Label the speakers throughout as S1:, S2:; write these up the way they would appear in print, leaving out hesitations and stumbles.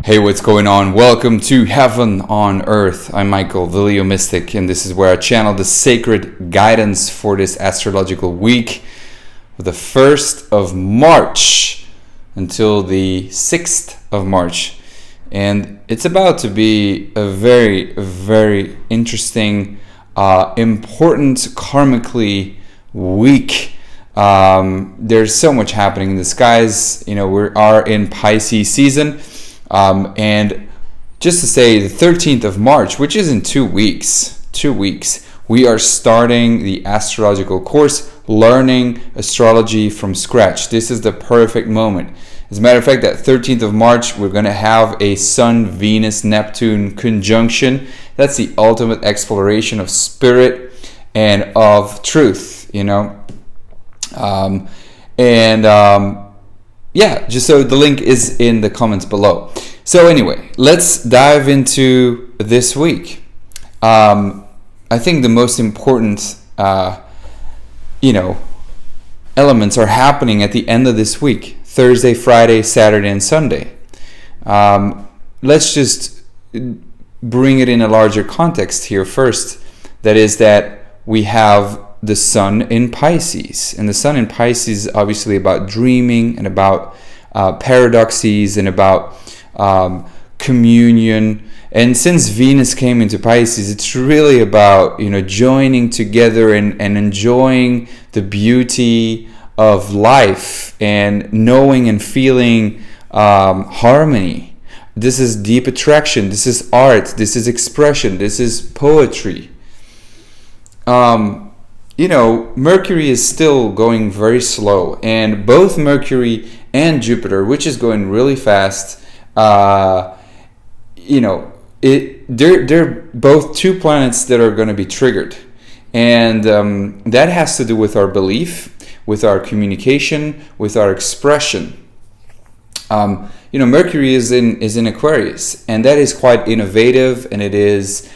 S1: Hey, what's going on? Welcome to Heaven on Earth. I'm Michael, the Leo Mystic, and this is where I channel the sacred guidance for this astrological week, the 1st of March until the 6th of March. And it's about to be a very, very interesting, important karmically week. There's so much happening in the skies. We are in Pisces season. And just to say, the 13th of March, which is in 2 weeks, we are starting the astrological course, learning astrology from scratch. This is the perfect moment. As a matter of fact, that 13th of March, we're going to have a Sun, Venus, Neptune conjunction. That's the ultimate exploration of spirit and of truth, Yeah, just so the link is in the comments below. So anyway, let's dive into this week. I think the most important, elements are happening at the end of this week. Thursday, Friday, Saturday, and Sunday. Let's just bring it in a larger context here first. That is that we have the Sun in Pisces. And the Sun in Pisces is obviously about dreaming and about paradoxes and about communion. And since Venus came into Pisces, it's really about joining together and enjoying the beauty of life and knowing and feeling harmony. This is deep attraction. This is art. This is expression. This is poetry. Mercury is still going very slow, and both Mercury and Jupiter, which is going really fast, they're both two planets that are going to be triggered, and that has to do with our belief, with our communication, with our expression. Mercury is in Aquarius, and that is quite innovative, and it is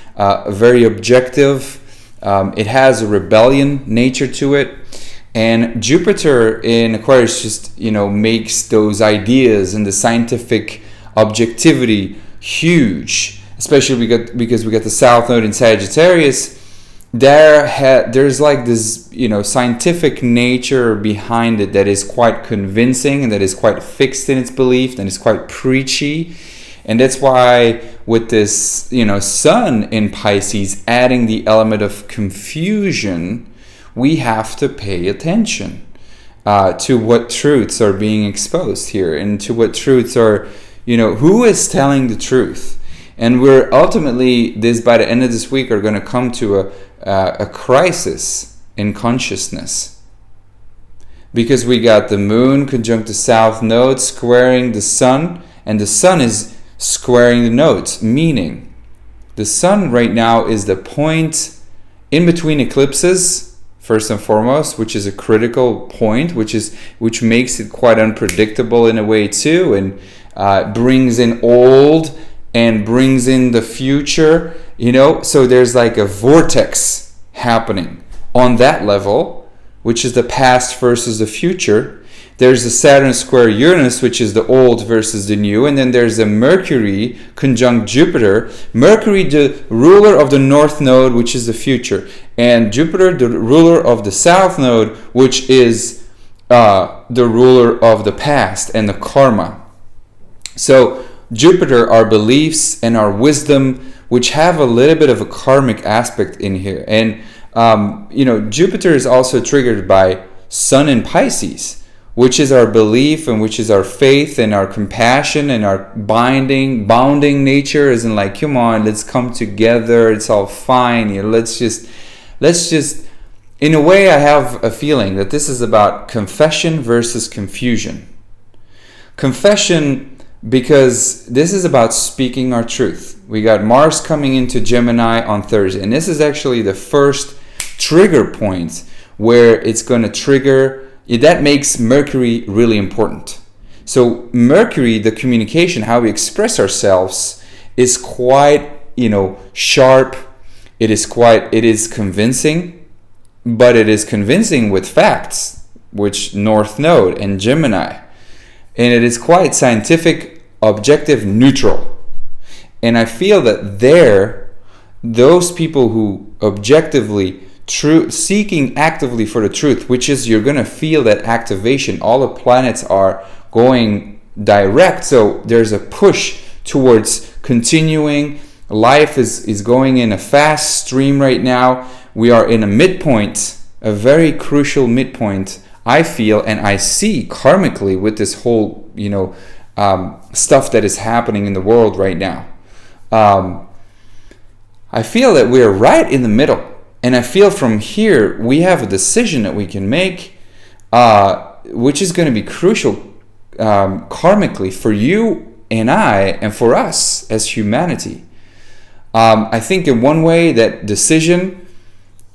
S1: very objective. It has a rebellion nature to it, and Jupiter in Aquarius just makes those ideas and the scientific objectivity huge, especially because we got the South Node in Sagittarius. There's like this scientific nature behind it that is quite convincing and that is quite fixed in its belief and is quite preachy. And that's why with this, Sun in Pisces adding the element of confusion, we have to pay attention to what truths are being exposed here and to what truths are, who is telling the truth. And we're ultimately, by the end of this week, are going to come to a crisis in consciousness. Because we got the Moon conjunct the South Node squaring the Sun, and the Sun is squaring the nodes, meaning the Sun right now is the point in between eclipses, first and foremost, which is a critical point, which makes it quite unpredictable in a way too, and brings in old and brings in the future, so there's like a vortex happening on that level, which is the past versus the future. There's the Saturn square Uranus, which is the old versus the new. And then there's the Mercury conjunct Jupiter. Mercury, the ruler of the North Node, which is the future. And Jupiter, the ruler of the South Node, which is the ruler of the past and the karma. So Jupiter, our beliefs and our wisdom, which have a little bit of a karmic aspect in here. And, Jupiter is also triggered by Sun in Pisces, which is our belief and which is our faith and our compassion and our bounding nature, as in like, come on, let's come together, it's all fine, let's just, in a way, I have a feeling that this is about confession versus confusion. Confession, because this is about speaking our truth. We got Mars coming into Gemini on Thursday, and this is actually the first trigger point where it's going to trigger. That makes Mercury really important. So Mercury, the communication, how we express ourselves, is quite, sharp. It is convincing, but it is convincing with facts, which North Node and Gemini. And it is quite scientific objective, neutral. And I feel that those people who objectively seeking actively for the truth, which is you're going to feel that activation. All the planets are going direct, so there's a push towards continuing. Life is going in a fast stream right now. We are in a midpoint, a very crucial midpoint, I feel, and I see karmically with this whole stuff that is happening in the world right now. I feel that we're right in the middle. And I feel from here, we have a decision that we can make, which is going to be crucial karmically for you and I, and for us as humanity. I think in one way that decision,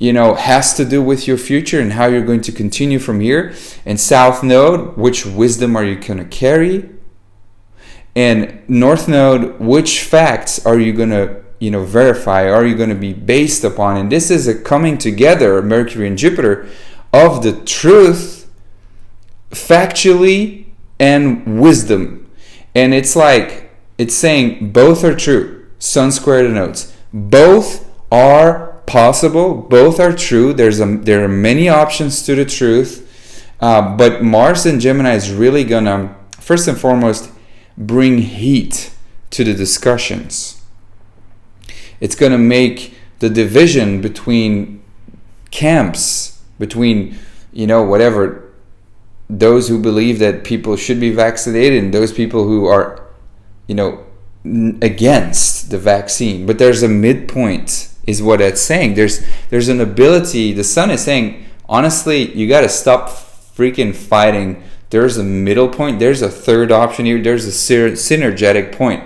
S1: has to do with your future and how you're going to continue from here. And South Node, which wisdom are you going to carry? And North Node, which facts are you going to verify, are you going to be based upon? And this is a coming together, Mercury and Jupiter, of the truth, factually, and wisdom. And it's saying both are true. Sun square the nodes. Both are possible. Both are true. There are many options to the truth. But Mars and Gemini is really going to, first and foremost, bring heat to the discussions. It's going to make the division between camps, between, whatever, those who believe that people should be vaccinated and those people who are, against the vaccine. But there's a midpoint, is what it's saying. There's an ability. The sun is saying, honestly, you got to stop freaking fighting. There's a middle point. There's a third option here. There's a synergetic point.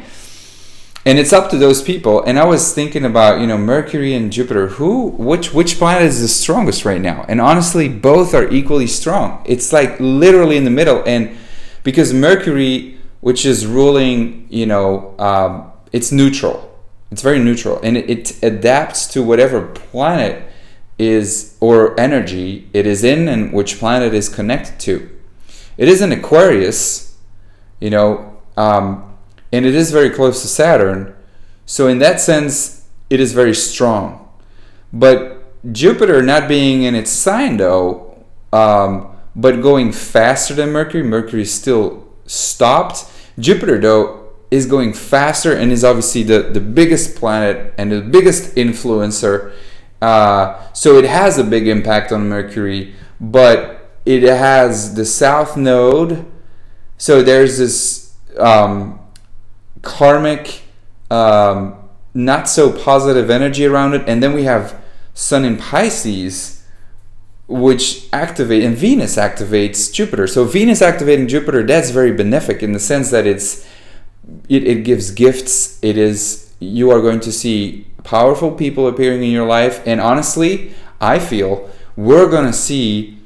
S1: And it's up to those people. And I was thinking about, Mercury and Jupiter. Which planet is the strongest right now? And honestly, both are equally strong. It's like literally in the middle. And because Mercury, which is ruling, it's neutral. It's very neutral. And it adapts to whatever planet is, or energy it is in, and which planet is connected to. It is an Aquarius, and it is very close to Saturn. So in that sense, it is very strong. But Jupiter not being in its sign though, but going faster than Mercury. Mercury is still stopped. Jupiter though is going faster and is obviously the biggest planet and the biggest influencer. So it has a big impact on Mercury, but it has the South Node. So there's this karmic, not so positive energy around it. And then we have Sun in Pisces, which activate, and Venus activates Jupiter. So Venus activating Jupiter, that's very benefic in the sense that it gives gifts. You are going to see powerful people appearing in your life. And honestly, I feel we're going to see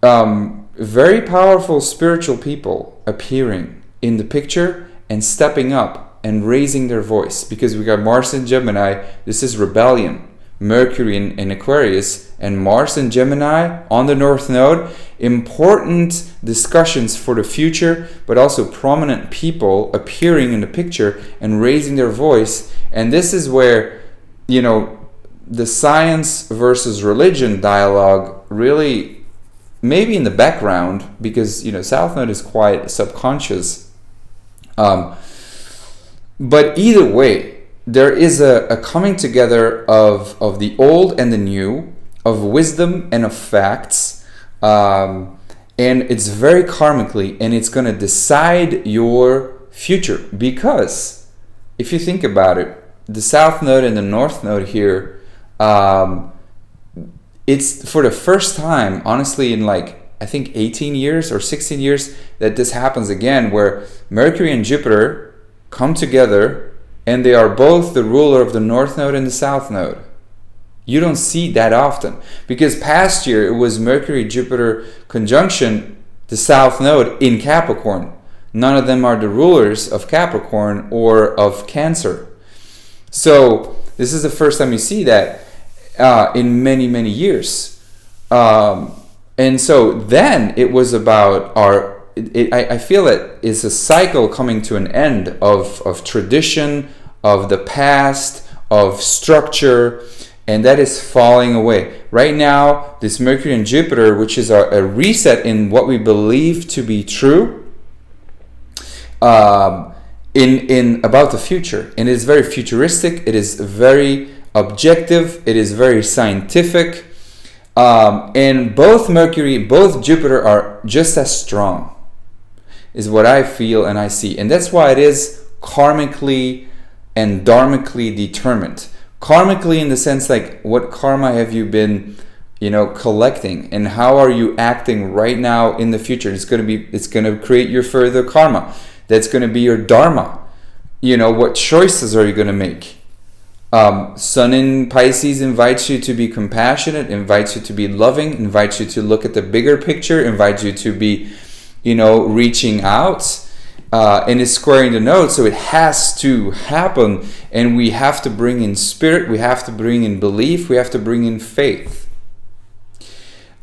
S1: very powerful spiritual people appearing in the picture and stepping up and raising their voice, because we got Mars in Gemini. This is rebellion. Mercury in Aquarius, and Mars in Gemini on the North Node. Important discussions for the future, but also prominent people appearing in the picture and raising their voice. And this is where, the science versus religion dialogue really, maybe in the background, because, South Node is quite subconscious. But either way, there is a coming together of the old and the new, of wisdom and of facts, and it's very karmically, and it's going to decide your future. Because if you think about it, the South Node and the North Node here, it's for the first time, honestly, in I think 18 years or 16 years, that this happens again, where Mercury and Jupiter come together, and they are both the ruler of the North Node and the South Node. You don't see that often, because past year it was Mercury-Jupiter conjunction, the South Node in Capricorn. None of them are the rulers of Capricorn or of Cancer. So this is the first time you see that in many, many years. And so then it was about our I feel it is a cycle coming to an end of tradition, of the past, of structure, and that is falling away. Right now, this Mercury and Jupiter, which is a reset in what we believe to be true, in about the future. And it is very futuristic, it is very objective, it is very scientific. And both Mercury, both Jupiter are just as strong, is what I feel and I see. And that's why it is karmically and dharmically determined. Karmically in the sense like, what karma have you been, collecting, and how are you acting right now in the future? It's going to create your further karma. That's going to be your dharma. What choices are you going to make? Sun in Pisces invites you to be compassionate, invites you to be loving, invites you to look at the bigger picture, invites you to be, reaching out, and it's squaring the node, so it has to happen, and we have to bring in spirit, we have to bring in belief, we have to bring in faith.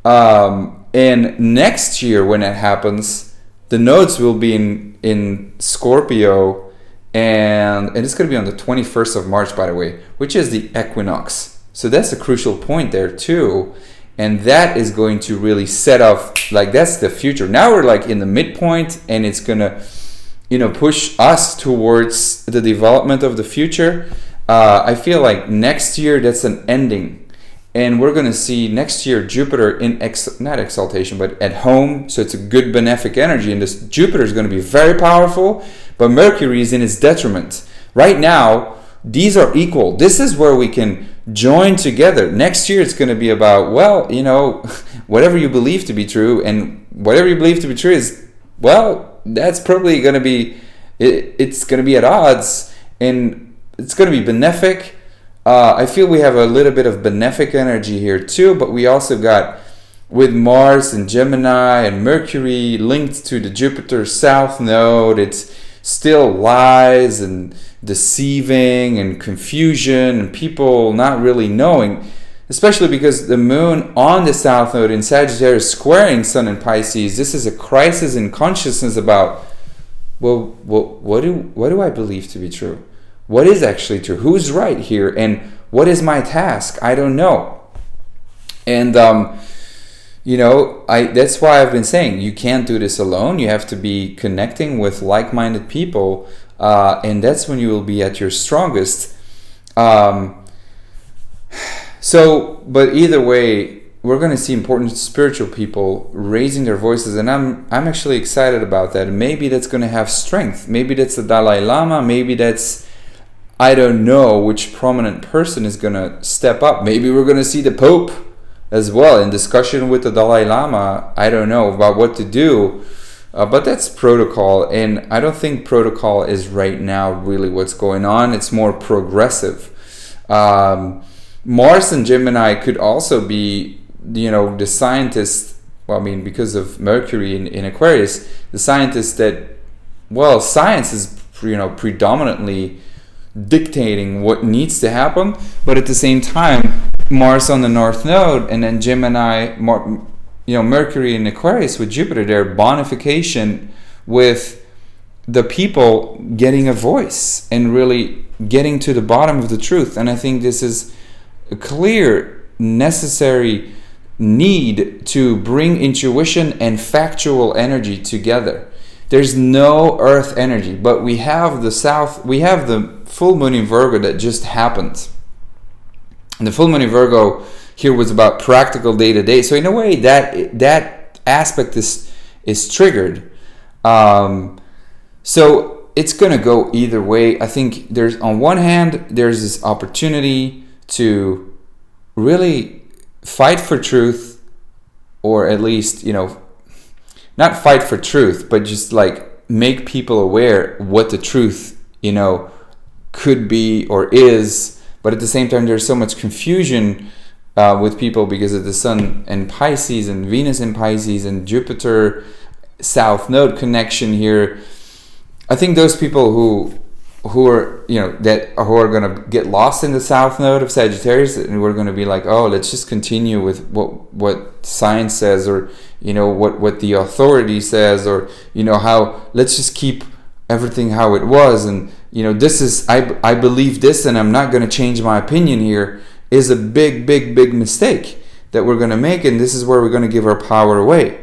S1: And next year when that happens, the nodes will be in Scorpio, and it's going to be on the 21st of March, by the way, which is the equinox. So that's a crucial point there too. And that is going to really set up, that's the future. Now we're in the midpoint, and it's going to, push us towards the development of the future. I feel like next year, that's an ending. And we're going to see next year Jupiter in, not exaltation, but at home. So it's a good benefic energy. And this Jupiter is going to be very powerful, but Mercury is in its detriment. Right now, these are equal. This is where we can join together. Next year, it's going to be about, whatever you believe to be true. And whatever you believe to be true is, that's probably going to be, it's going to be at odds. And it's going to be benefic. I feel we have a little bit of benefic energy here too, but we also got, with Mars and Gemini and Mercury linked to the Jupiter South Node, it's still lies and deceiving and confusion and people not really knowing, especially because the Moon on the South Node in Sagittarius squaring Sun in Pisces. This is a crisis in consciousness about, what do I believe to be true? What is actually true? Who's right here? And what is my task? I don't know. And, that's why I've been saying you can't do this alone. You have to be connecting with like-minded people. And that's when you will be at your strongest. But either way, we're going to see important spiritual people raising their voices. And I'm actually excited about that. Maybe that's going to have strength. Maybe that's the Dalai Lama. Maybe that's, I don't know which prominent person is going to step up. Maybe we're going to see the Pope as well in discussion with the Dalai Lama. I don't know about what to do, but that's protocol. And I don't think protocol is right now really what's going on. It's more progressive. Mars and Gemini could also be, the scientists, because of Mercury in Aquarius, the scientists that, science is, predominantly dictating what needs to happen, but at the same time, Mars on the North Node and then Gemini, Mercury in Aquarius with Jupiter there, bonification with the people getting a voice and really getting to the bottom of the truth. And I think this is a clear, necessary need to bring intuition and factual energy together. There's no earth energy, but we have the full moon in Virgo that just happened. And the full moon in Virgo here was about practical day to day. So in a way, that aspect is triggered. So it's going to go either way. I think there's, on one hand, there's this opportunity to really fight for truth, or at least, not fight for truth, but just make people aware what the truth, could be or is. But at the same time, there's so much confusion with people because of the Sun and Pisces and Venus in Pisces and Jupiter South Node connection here. I think those people who who are going to get lost in the south node of Sagittarius, and we're going to be like, oh, let's just continue with what science says, or what the authority says, or how, let's just keep everything how it was, and this is, I believe this, and I'm not going to change my opinion here, is a big mistake that we're going to make, and this is where we're going to give our power away.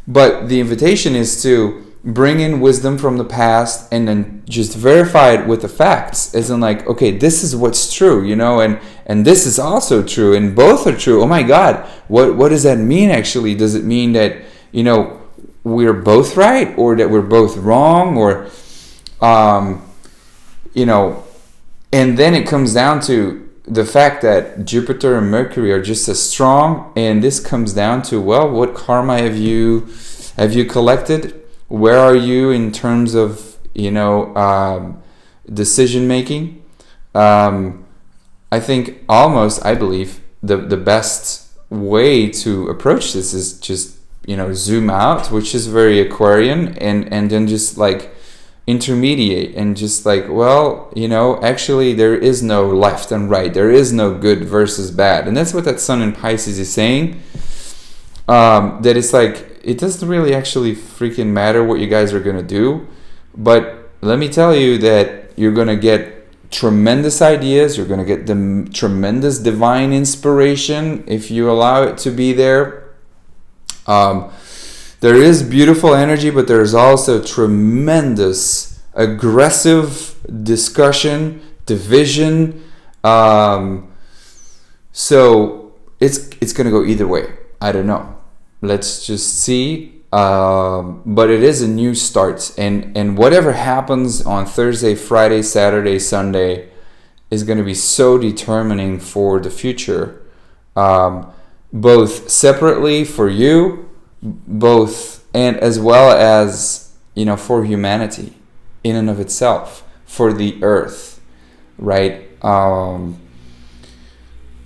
S1: But the invitation is to bring in wisdom from the past and then just verify it with the facts, as in like, okay, this is what's true, and this is also true, and both are true. Oh my God, what does that mean actually? Does it mean that we're both right, or that we're both wrong, or and then it comes down to the fact that Jupiter and Mercury are just as strong, and this comes down to, well, what karma have you collected? Where are you in terms of decision making? I think I believe the best way to approach this is just zoom out, which is very Aquarian, and then just like intermediate, and just like, well, actually there is no left and right, there is no good versus bad, and that's what that Sun in Pisces is saying. That it's like, it doesn't really actually freaking matter what you guys are going to do, but let me tell you that you're going to get tremendous ideas, you're going to get the tremendous divine inspiration if you allow it to be there. There is beautiful energy, but there's also tremendous aggressive discussion, division. So it's going to go either way. I don't know. Let's just see. But it is a new start, and whatever happens on Thursday, Friday, Saturday, Sunday is going to be so determining for the future, both separately for you, both, and as well as for humanity in and of itself, for the earth, right?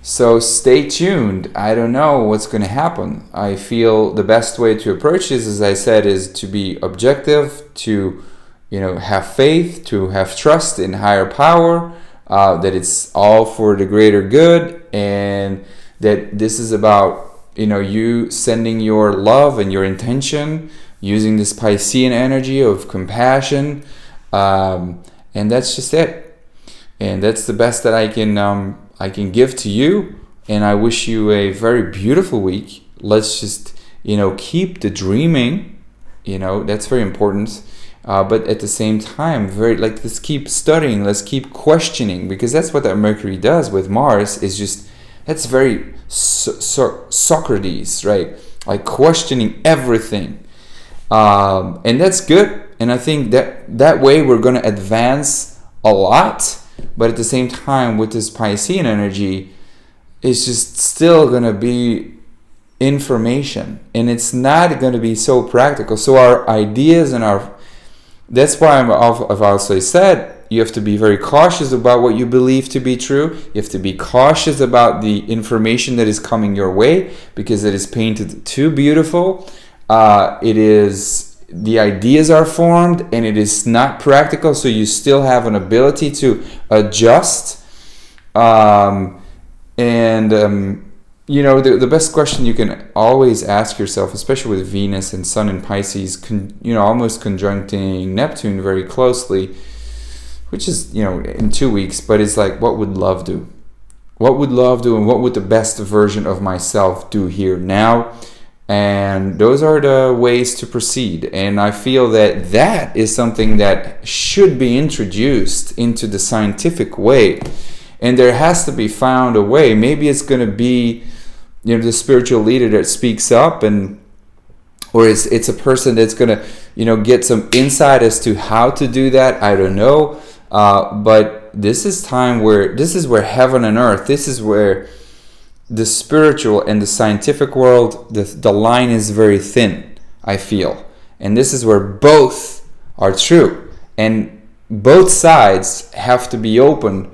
S1: So stay tuned. I don't know what's going to happen. I feel the best way to approach this, as I said, is to be objective, to have faith, to have trust in higher power, that it's all for the greater good, and that this is about you sending your love and your intention, using this Piscean energy of compassion, and that's just it. And that's the best that I can give to you, and I wish you a very beautiful week. Let's just keep the dreaming, that's very important, but at the same time let's keep studying, let's keep questioning, because that's what that Mercury does with Mars, is just, that's very Socrates, right? Like questioning everything, and that's good, and I think that way we're going to advance a lot. But at the same time, with this Piscean energy, it's just still going to be information, and it's not going to be so practical. So our ideas and that's why I've also said you have to be very cautious about what you believe to be true. You have to be cautious about the information that is coming your way, because it is painted too beautiful. The ideas are formed, and it is not practical, so you still have an ability to adjust. The best question you can always ask yourself, especially with Venus and Sun in Pisces, almost conjuncting Neptune very closely, which is, in 2 weeks, but it's like, what would love do? What would love do, and what would the best version of myself do here now? And those are the ways to proceed. And I feel that is something that should be introduced into the scientific way. And there has to be found a way. Maybe it's going to be, the spiritual leader that speaks up, or it's a person that's going to, get some insight as to how to do that. I don't know. But this is where heaven and earth, this is where the spiritual and the scientific world, the line is very thin, I feel. And this is where both are true. And both sides have to be open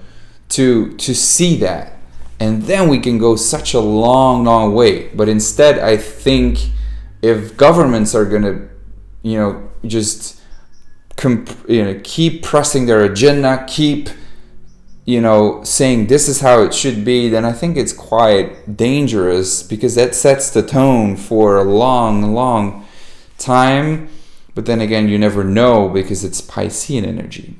S1: to see that. And then we can go such a long, long way. But instead, I think if governments are going to, just keep pressing their agenda, keep saying this is how it should be, then I think it's quite dangerous, because that sets the tone for a long time. But then again, you never know, because it's Piscean energy.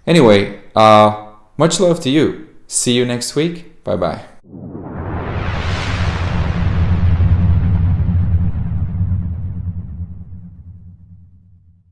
S1: Anyway, much love to you. See you next week. Bye bye.